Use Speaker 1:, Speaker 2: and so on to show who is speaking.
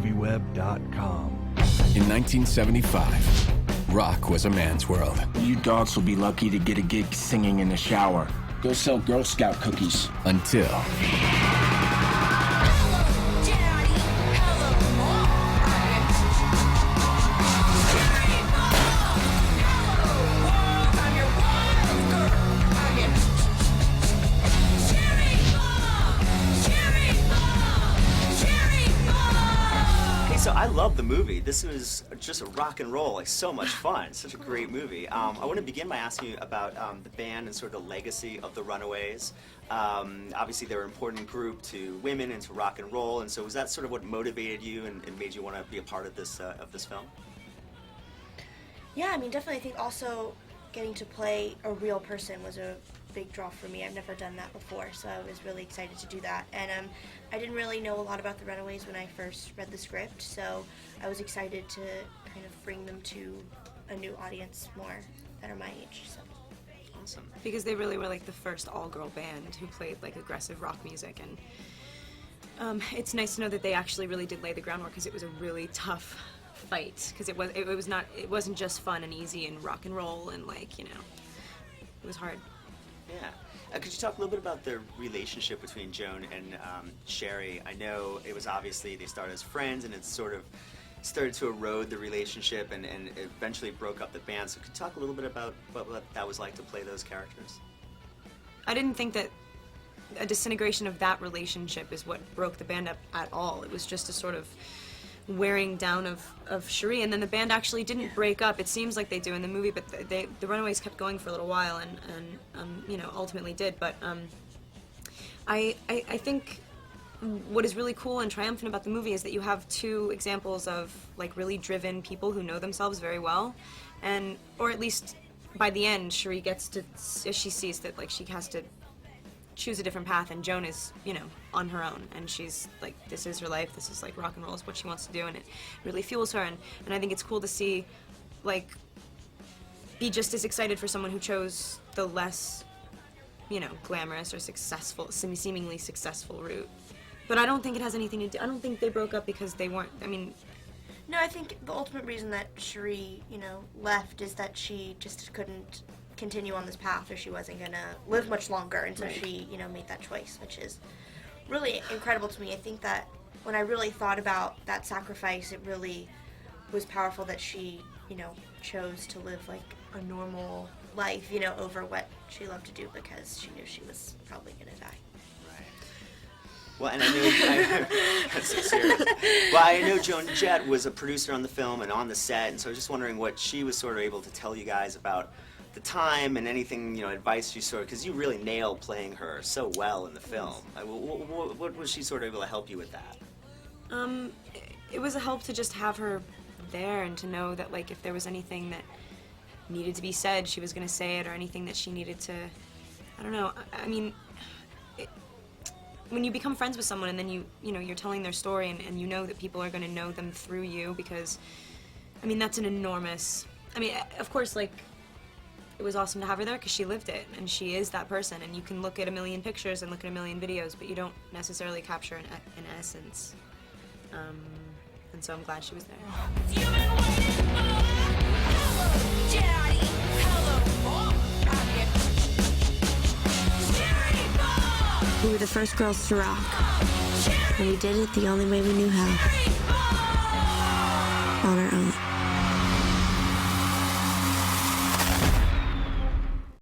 Speaker 1: MovieWeb.com.
Speaker 2: In 1975, rock was a man's world.
Speaker 3: You dogs will be lucky to get a gig singing in the shower. Go sell Girl Scout cookies.
Speaker 2: Until...
Speaker 4: So I love the movie. This was just a rock and roll, like so much fun. Such a great movie. I want to begin by asking you about the band and sort of the legacy of the Runaways. Obviously, they're an important group to women and to rock and roll, and so was that sort of what motivated you and made you want to be a part of this film?
Speaker 5: Yeah, I mean, definitely. I think also getting to play a real person was a big draw for me. I've never done that before, so I was really excited to do that. And I didn't really know a lot about the Runaways when I first read the script, so I was excited to kind of bring them to a new audience more that are my age. So.
Speaker 4: Awesome.
Speaker 6: Because they really were like the first all-girl band who played like aggressive rock music, and it's nice to know that they actually really did lay the groundwork, because it was a really tough fight, because it wasn't just fun and easy and rock and roll and like, you know, it was hard.
Speaker 4: Yeah. Could you talk a little bit about the relationship between Joan and Sherry? I know it was obviously they started as friends, and it sort of started to erode the relationship and eventually broke up the band. So could you talk a little bit about what that was like to play those characters?
Speaker 6: I didn't think that a disintegration of that relationship is what broke the band up at all. It was just a sort of wearing down of Cherie, and then the band actually didn't break up. It seems like they do in the movie, but the Runaways kept going for a little while, and you know, ultimately did. But I think what is really cool and triumphant about the movie is that you have two examples of like really driven people who know themselves very well, and or at least by the end, Cherie gets to, she sees that like she has to choose a different path, and Joan is, you know, on her own, and she's like, this is her life, this is like rock and roll is what she wants to do, and it really fuels her, and I think it's cool to see, like, be just as excited for someone who chose the less, you know, glamorous or successful, seemingly successful route. But I don't think it has anything to do, I don't think they broke up because they weren't, I mean...
Speaker 5: No, I think the ultimate reason that Cherie, you know, left is that she just couldn't continue on this path, or she wasn't gonna live much longer, and so she, you know, made that choice, which is really incredible to me. I think that when I really thought about that sacrifice, it really was powerful that she, you know, chose to live like a normal life, you know, over what she loved to do, because she knew she was probably gonna die.
Speaker 4: Well, and that's so serious. Well, I know Joan Jett was a producer on the film and on the set, and so I was just wondering what she was sort of able to tell you guys about the time and anything, you know, advice you sort of, because you really nailed playing her so well in the film. What was she sort of able to help you with that?
Speaker 6: It was a help to just have her there, and to know that like if there was anything that needed to be said, she was going to say it, or anything that she needed to, I don't know, I mean, when you become friends with someone and then you know, you're telling their story, and you know that people are going to know them through you, because, I mean, that's an enormous, I mean, of course, like, it was awesome to have her there because she lived it, and she is that person, and you can look at a million pictures and look at a million videos, but you don't necessarily capture an essence. And so I'm glad she was there.
Speaker 7: We were the first girls to rock, and we did it the only way we knew how.